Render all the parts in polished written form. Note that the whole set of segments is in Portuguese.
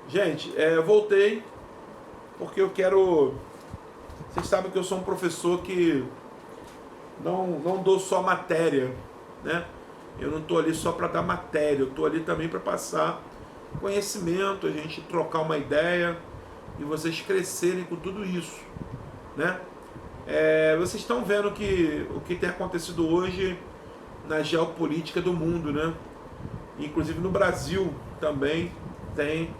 Gente, eu voltei porque eu quero. Vocês sabem que eu sou um professor que não dou só matéria, né? Eu não estou ali só para dar matéria, eu estou ali também para passar conhecimento, a gente trocar uma ideia e vocês crescerem com tudo isso, né? Vocês estão vendo que o que tem acontecido hoje na geopolítica do mundo, né? Inclusive no Brasil também tem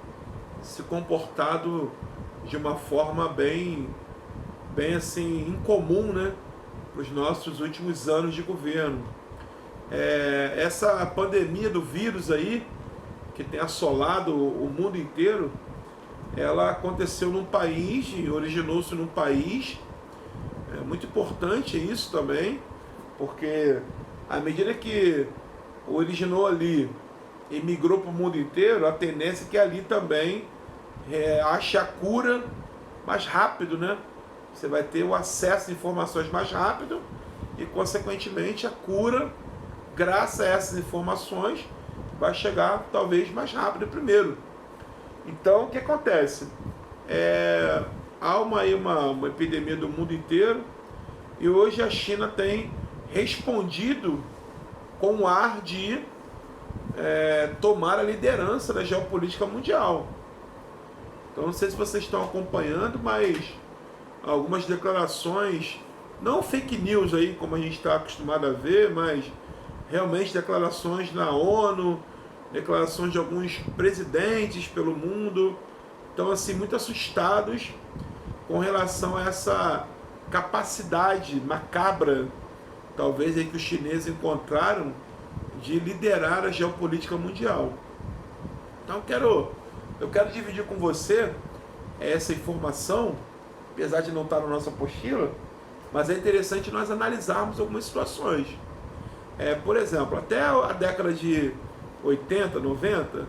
se comportado de uma forma bem assim incomum, né, para os nossos últimos anos de governo. Essa pandemia do vírus aí que tem assolado o mundo inteiro, ela aconteceu num país, originou-se num país. É muito importante isso também, porque à medida que originou ali e migrou para o mundo inteiro, a tendência é que ali também ache a cura mais rápido, né? Você vai ter o acesso a informações mais rápido e, consequentemente, a cura, graças a essas informações, vai chegar talvez mais rápido primeiro. Então, o que acontece? Há uma epidemia do mundo inteiro e hoje a China tem respondido com o ar de tomar a liderança da geopolítica mundial. Então, não sei se vocês estão acompanhando, mas algumas declarações, não fake news aí, como a gente está acostumado a ver, mas realmente declarações na ONU, declarações de alguns presidentes pelo mundo, estão assim muito assustados com relação a essa capacidade macabra, talvez aí que os chineses encontraram, de liderar a geopolítica mundial. Então eu quero dividir com você essa informação, apesar de não estar na nossa apostila, mas é interessante nós analisarmos algumas situações. Por exemplo, até a década de 80, 90,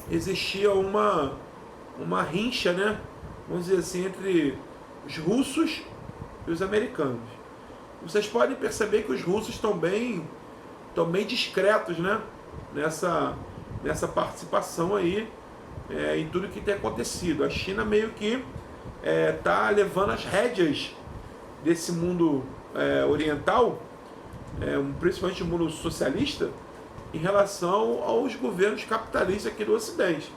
existia uma rincha, né? Vamos dizer assim, entre os russos e os americanos. Vocês podem perceber que os russos estão bem discretos, né? Nessa participação aí em tudo que tem acontecido. A China meio que está levando as rédeas desse mundo oriental, principalmente o mundo socialista, em relação aos governos capitalistas aqui do Ocidente.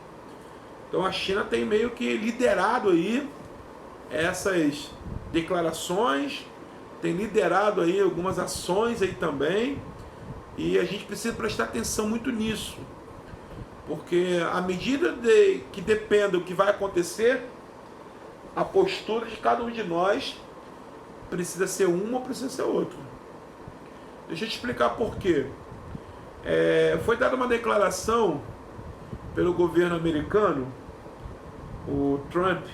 Então a China tem meio que liderado aí essas declarações, tem liderado aí algumas ações aí também, e a gente precisa prestar atenção muito nisso, porque à medida que dependa do que vai acontecer, a postura de cada um de nós precisa ser uma ou precisa ser outra. Deixa eu te explicar por quê. Foi dada uma declaração pelo governo americano, o Trump.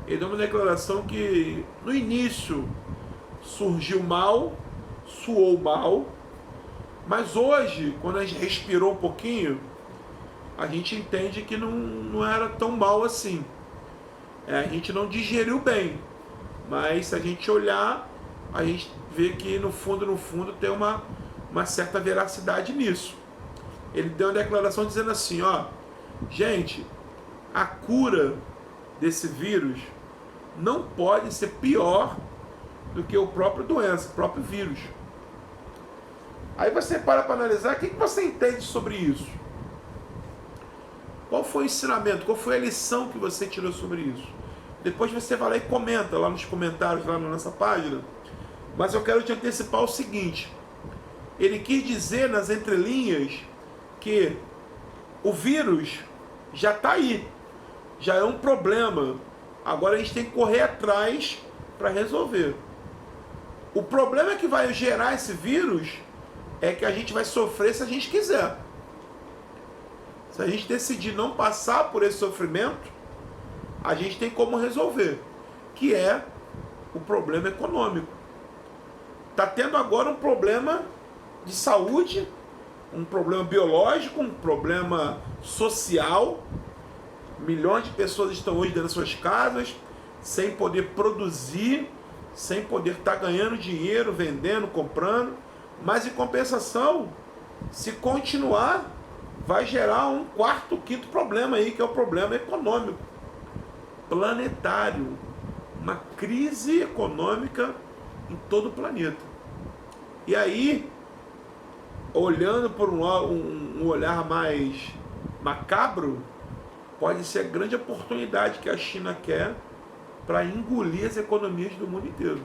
Ele deu uma declaração que no início surgiu mal, soou mal, mas hoje, quando a gente respirou um pouquinho, a gente entende que não era tão mal assim. A gente não digeriu bem, mas se a gente olhar, a gente vê que no fundo tem uma certa veracidade nisso. Ele deu uma declaração dizendo assim, gente, a cura desse vírus não pode ser pior do que o próprio doença, o próprio vírus. Aí você para analisar, o que você entende sobre isso? Qual foi o ensinamento, qual foi a lição que você tirou sobre isso? Depois você vai lá e comenta lá nos comentários, lá na nossa página. Mas eu quero te antecipar o seguinte: ele quis dizer nas entrelinhas que o vírus já está aí, já é um problema. Agora a gente tem que correr atrás para resolver. O problema que vai gerar esse vírus é que a gente vai sofrer se a gente quiser. Se a gente decidir não passar por esse sofrimento, a gente tem como resolver, que é o problema econômico. Está tendo agora um problema de saúde, um problema biológico, um problema social. Milhões de pessoas estão hoje dentro das suas casas, sem poder produzir, sem poder estar ganhando dinheiro, vendendo, comprando. Mas em compensação, se continuar, vai gerar um quarto, quinto problema aí, que é o problema econômico, planetário. Uma crise econômica em todo o planeta. E aí, olhando por um olhar mais macabro, pode ser a grande oportunidade que a China quer para engolir as economias do mundo inteiro.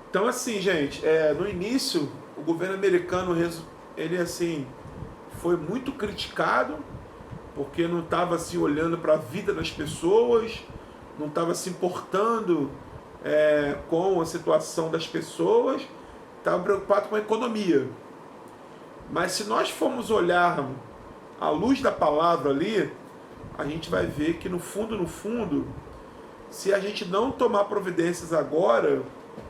Então, assim, gente, no início, o governo americano, ele assim, foi muito criticado, porque não estava assim, olhando para a vida das pessoas, não estava se importando com a situação das pessoas, estava preocupado com a economia. Mas se nós formos olhar à luz da palavra ali, a gente vai ver que no fundo, se a gente não tomar providências agora,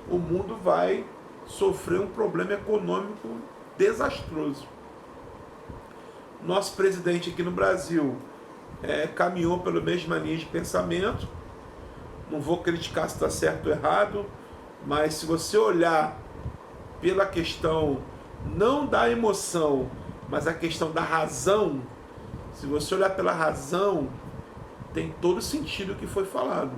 o mundo vai sofrer um problema econômico desastroso. Nosso presidente aqui no Brasil caminhou pela mesma linha de pensamento. Não vou criticar se está certo ou errado, mas se você olhar pela questão não da emoção, mas a questão da razão, se você olhar pela razão, tem todo sentido o que foi falado.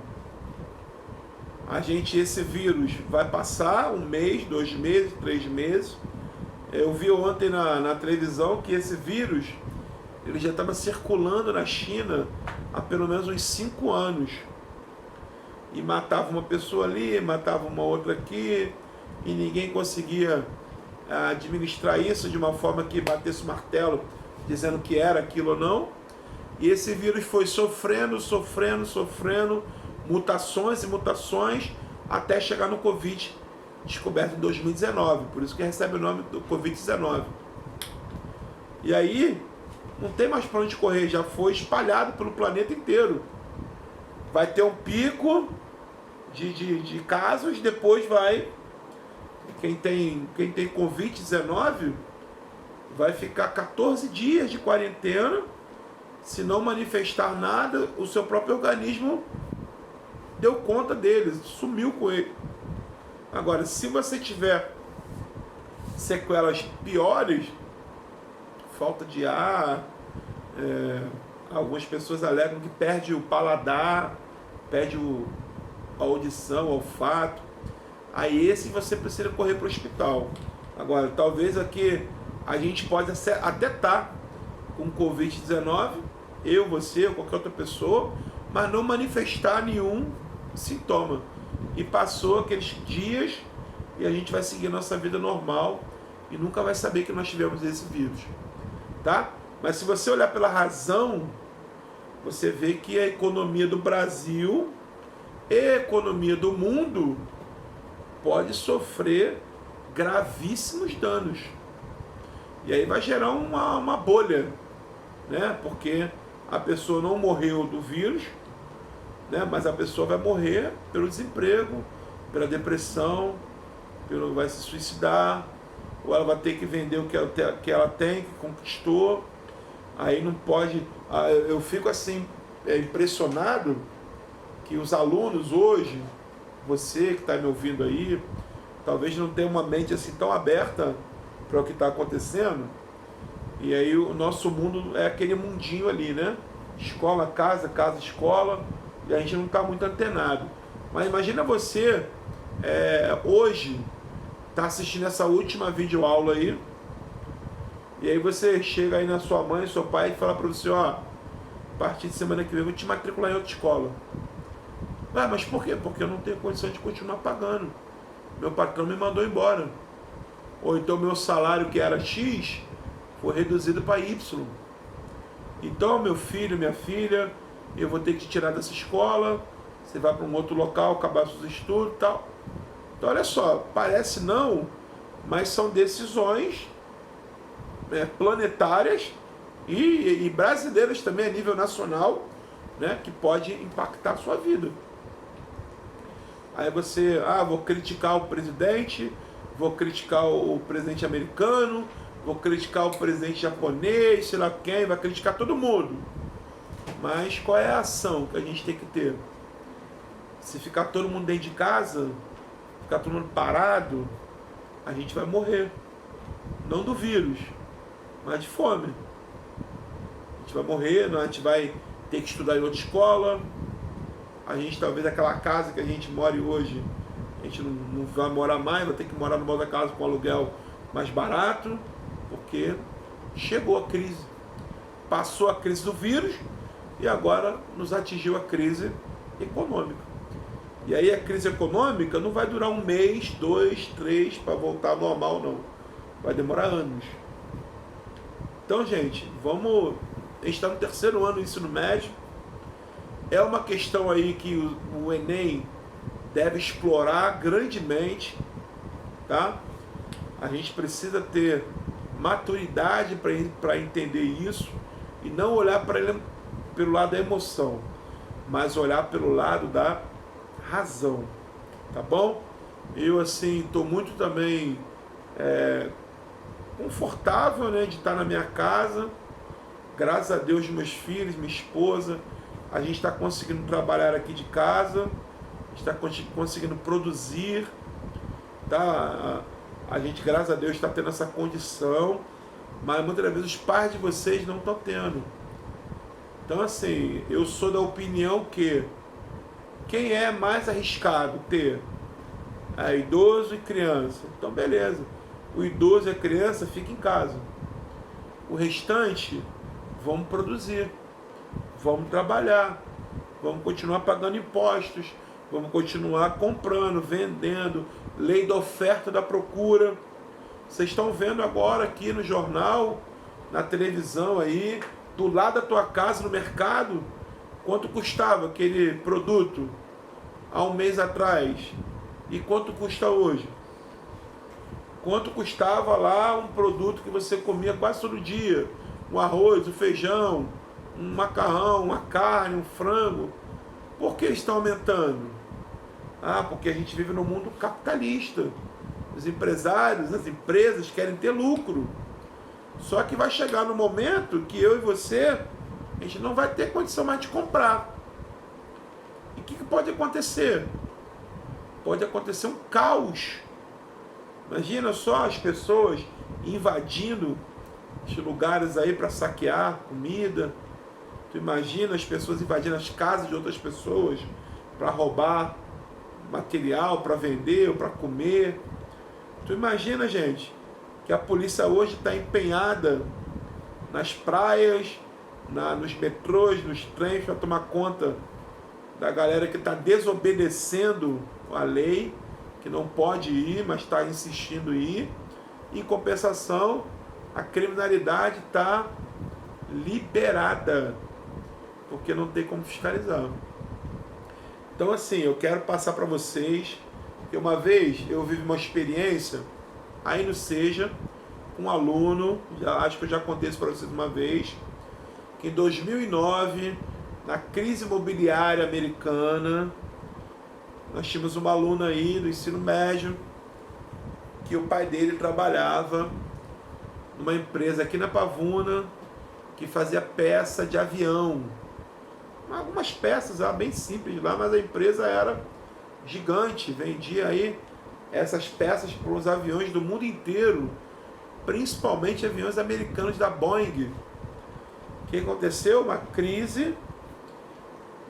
Esse vírus vai passar 1 mês, 2 meses, 3 meses. Eu vi ontem na televisão que esse vírus ele já estava circulando na China há pelo menos uns 5 anos. E matava uma pessoa ali, matava uma outra aqui, e ninguém conseguia administrar isso de uma forma que batesse o martelo dizendo que era aquilo ou não. E esse vírus foi sofrendo, mutações e mutações, até chegar no Covid, descoberto em 2019, por isso que recebe o nome do Covid-19. E aí, não tem mais para onde correr, já foi espalhado pelo planeta inteiro. Vai ter um pico de casos, depois vai... Quem tem Covid-19 vai ficar 14 dias de quarentena, se não manifestar nada, o seu próprio organismo deu conta dele, sumiu com ele. Agora, se você tiver sequelas piores, falta de ar, algumas pessoas alegam que perde o paladar, perde a audição, o olfato, aí esse você precisa correr para o hospital. Agora, talvez aqui a gente pode até estar com Covid-19, eu, você ou qualquer outra pessoa, mas não manifestar nenhum sintoma. E passou aqueles dias e a gente vai seguir nossa vida normal e nunca vai saber que nós tivemos esse vírus, tá? Mas se você olhar pela razão, você vê que a economia do Brasil e a economia do mundo pode sofrer gravíssimos danos. E aí vai gerar uma bolha, né? Porque a pessoa não morreu do vírus, né? Mas a pessoa vai morrer pelo desemprego, pela depressão, vai se suicidar, ou ela vai ter que vender o que ela tem, que conquistou. Aí não pode... Eu fico assim, impressionado que os alunos hoje, você que está me ouvindo aí, talvez não tenha uma mente assim tão aberta para o que está acontecendo. E aí o nosso mundo é aquele mundinho ali, né? Escola, casa, casa, escola, e a gente não está muito antenado. Mas imagina você, hoje, tá assistindo essa última videoaula aí, e aí você chega aí na sua mãe, seu pai, e fala para você, ó, a partir de semana que vem eu vou te matricular em outra escola. Mas por quê? Porque eu não tenho condição de continuar pagando. Meu patrão me mandou embora. Ou então meu salário, que era X, foi reduzido para Y. Então, meu filho, minha filha, eu vou ter que te tirar dessa escola, você vai para um outro local, acabar seus estudos e tal. Então, olha só, parece não, mas são decisões planetárias e brasileiras também a nível nacional, né, que pode impactar a sua vida. Aí você, vou criticar o presidente, vou criticar o presidente americano, vou criticar o presidente japonês, sei lá quem, vai criticar todo mundo. Mas qual é a ação que a gente tem que ter? Se ficar todo mundo dentro de casa, ficar todo mundo parado, a gente vai morrer. Não do vírus, mas de fome. A gente vai morrer, a gente vai ter que estudar em outra escola. A gente, talvez, aquela casa que a gente mora hoje, a gente não vai morar mais, vai ter que morar numa outra casa com aluguel mais barato, porque chegou a crise. Passou a crise do vírus e agora nos atingiu a crise econômica. E aí a crise econômica não vai durar 1 mês, 2, 3 para voltar ao normal, não. Vai demorar anos. Então, gente, vamos... A gente está no 3º ano do ensino médio. É uma questão aí que o Enem deve explorar grandemente, tá? A gente precisa ter maturidade para entender isso e não olhar para ele pelo lado da emoção, mas olhar pelo lado da razão, tá bom? Eu, assim, estou muito também confortável, né, de estar na minha casa. Graças a Deus, meus filhos, minha esposa, a gente está conseguindo trabalhar aqui de casa, a gente está conseguindo produzir, tá? A gente, graças a Deus, está tendo essa condição, mas muitas das vezes os pais de vocês não estão tendo. Então, assim, eu sou da opinião que quem é mais arriscado ter idoso e criança, então beleza, o idoso e a criança fica em casa. O restante, vamos produzir, vamos trabalhar, vamos continuar pagando impostos, vamos continuar comprando, vendendo, lei da oferta e da procura. Vocês estão vendo agora aqui no jornal, na televisão aí, do lado da tua casa, no mercado, quanto custava aquele produto há um mês atrás e quanto custa hoje. Quanto custava lá um produto que você comia quase todo dia, um arroz, um feijão, um macarrão, uma carne, um frango. Por que estão aumentando? Porque a gente vive num mundo capitalista. Os empresários, as empresas querem ter lucro. Só que vai chegar no momento que eu e você, a gente não vai ter condição mais de comprar. E o que pode acontecer? Pode acontecer um caos. Imagina só as pessoas invadindo os lugares aí para saquear comida. Tu imagina as pessoas invadindo as casas de outras pessoas para roubar material, para vender ou para comer. Tu imagina, gente, que a polícia hoje está empenhada nas praias, nos metrôs, nos trens, para tomar conta da galera que está desobedecendo a lei, que não pode ir, mas está insistindo em ir. Em compensação, a criminalidade está liberada, porque não tem como fiscalizar. Então, assim, eu quero passar para vocês que uma vez eu vivi uma experiência aí no Seja, com um aluno, acho que eu já contei isso para vocês uma vez, que em 2009, na crise imobiliária americana, nós tínhamos uma aluna aí do ensino médio, que o pai dele trabalhava numa empresa aqui na Pavuna, que fazia peça de avião. Algumas peças bem simples lá, mas a empresa era gigante, vendia aí essas peças para os aviões do mundo inteiro, principalmente aviões americanos da Boeing. O que aconteceu? Uma crise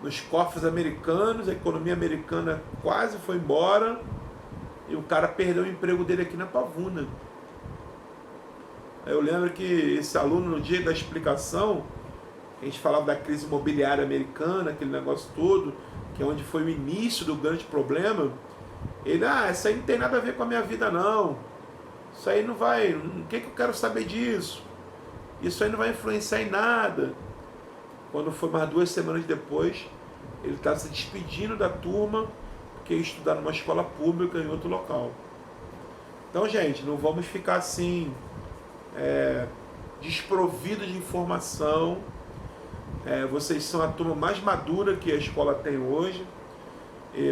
nos cofres americanos, a economia americana quase foi embora e o cara perdeu o emprego dele aqui na Pavuna. Eu lembro que esse aluno, no dia da explicação, a gente falava da crise imobiliária americana, aquele negócio todo, que é onde foi o início do grande problema. Ele, isso aí não tem nada a ver com a minha vida, não. Isso aí não vai, o que eu quero saber disso? Isso aí não vai influenciar em nada. Quando foi mais 2 semanas depois, ele estava se despedindo da turma, porque ia estudar numa escola pública em outro local. Então, gente, não vamos ficar assim, desprovidos de informação. Vocês são a turma mais madura que a escola tem hoje.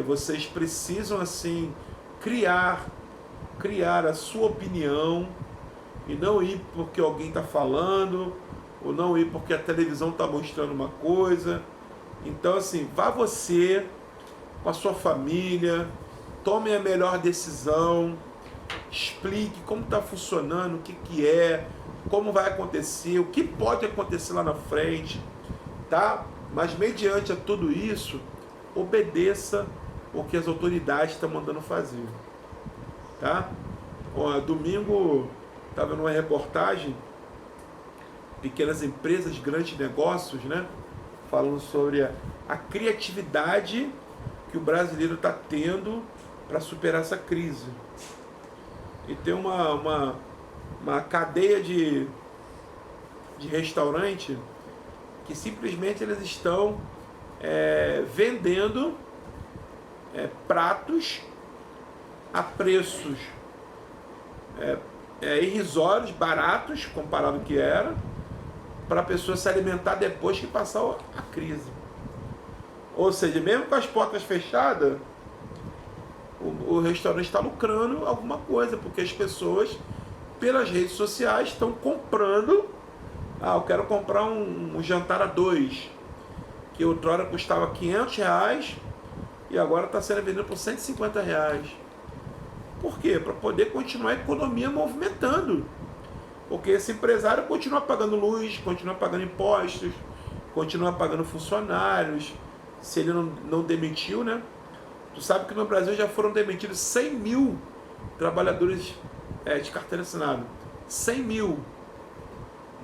Vocês precisam, assim, criar a sua opinião e não ir porque alguém está falando, ou não ir porque a televisão está mostrando uma coisa. Então, assim, vá você com a sua família, tome a melhor decisão, explique como está funcionando, o que é, como vai acontecer, o que pode acontecer lá na frente, tá? Mas mediante a tudo isso, obedeça o que as autoridades estão mandando fazer, tá? Ó, domingo estava numa reportagem, pequenas empresas, grandes negócios, né? Falando sobre a criatividade que o brasileiro está tendo para superar essa crise. E tem uma cadeia de restaurante que simplesmente eles estão vendendo pratos a preços irrisórios, baratos, comparado ao que era, para a pessoa se alimentar depois que passar a crise. Ou seja, mesmo com as portas fechadas, o restaurante está lucrando alguma coisa, porque as pessoas, pelas redes sociais, estão comprando. Eu quero comprar um jantar a 2, que outrora custava R$500 e agora está sendo vendido por R$150. Por quê? Para poder continuar a economia movimentando. Porque esse empresário continua pagando luz, continua pagando impostos, continua pagando funcionários, se ele não demitiu, né? Tu sabe que no Brasil já foram demitidos 100 mil trabalhadores de carteira assinada. 100 mil.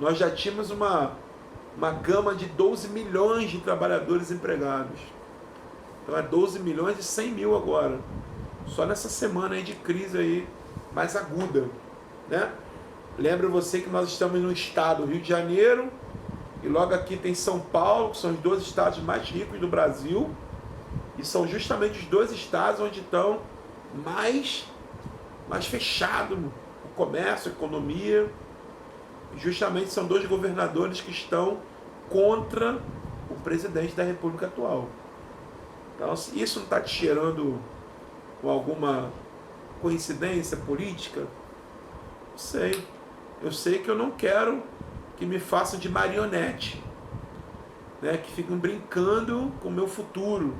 Nós já tínhamos uma gama de 12 milhões de trabalhadores empregados. Então é 12 milhões e 100 mil agora. Só nessa semana aí de crise aí mais aguda, né? Lembra você que nós estamos no estado Rio de Janeiro e logo aqui tem São Paulo, que são os 2 estados mais ricos do Brasil, e são justamente os 2 estados onde estão mais fechado o comércio, a economia. Justamente são 2 governadores que estão contra o presidente da República atual. Então, se isso não está te cheirando com alguma coincidência política, não sei. Eu sei que eu não quero que me façam de marionete, né? Que fiquem brincando com o meu futuro.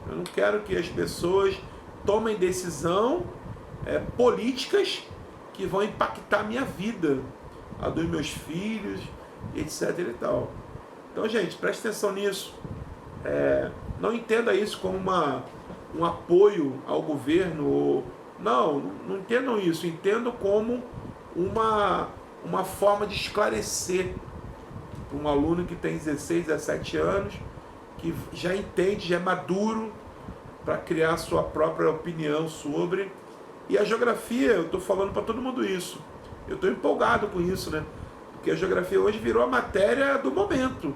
Eu não quero que as pessoas tomem decisão políticas que vão impactar a minha vida, a dos meus filhos, etc. e tal. Então, gente, preste atenção nisso. Não entenda isso como um apoio ao governo. Não entendam isso. Entendam como uma forma de esclarecer para um aluno que tem 16, 17 anos, que já entende, já é maduro para criar sua própria opinião sobre. E a geografia, eu estou falando para todo mundo isso. Eu estou empolgado com isso, né? Porque a geografia hoje virou a matéria do momento.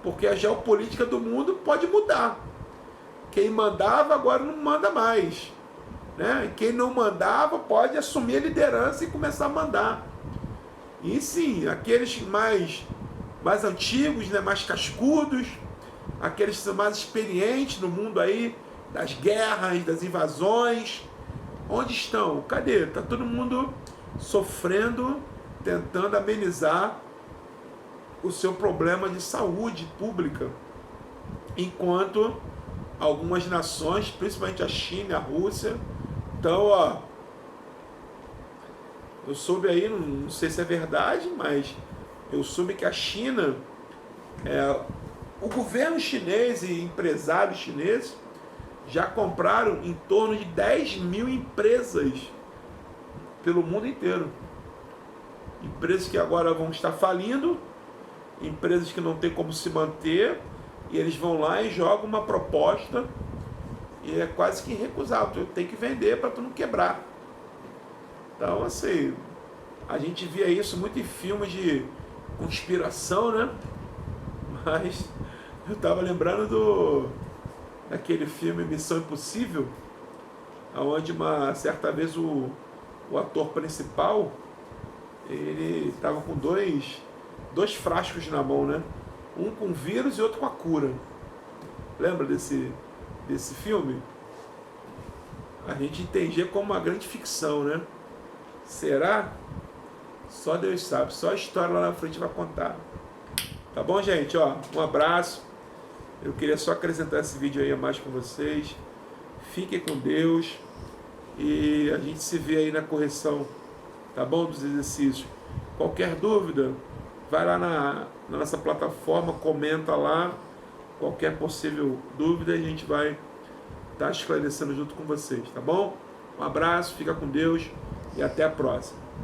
Porque a geopolítica do mundo pode mudar. Quem mandava agora não manda mais, né? E quem não mandava pode assumir a liderança e começar a mandar. E sim, aqueles mais antigos, né? Mais cascudos, aqueles que são mais experientes no mundo aí, das guerras, das invasões, onde estão? Cadê? Está todo mundo sofrendo, tentando amenizar o seu problema de saúde pública, enquanto algumas nações, principalmente a China e a Rússia, estão, eu soube aí, não sei se é verdade, mas eu soube que a China, o governo chinês e empresários chineses já compraram em torno de 10 mil empresas pelo mundo inteiro. Empresas que agora vão estar falindo, empresas que não tem como se manter, e eles vão lá e jogam uma proposta e é quase que irrecusável. Tu tem que vender para tu não quebrar. Então, assim, a gente via isso muito em filmes de conspiração, né? Mas eu estava lembrando daquele filme Missão Impossível, onde uma certa vez o ator principal, ele estava com dois frascos na mão, né? Um com vírus e outro com a cura. Lembra desse filme? A gente entendia como uma grande ficção, né? Será? Só Deus sabe. Só a história lá na frente vai contar. Tá bom, gente? Um abraço. Eu queria só acrescentar esse vídeo aí a mais com vocês. Fiquem com Deus. E a gente se vê aí na correção, tá bom? Dos exercícios. Qualquer dúvida, vai lá na nossa plataforma, comenta lá qualquer possível dúvida, a gente vai estar esclarecendo junto com vocês, tá bom? Um abraço, fica com Deus e até a próxima.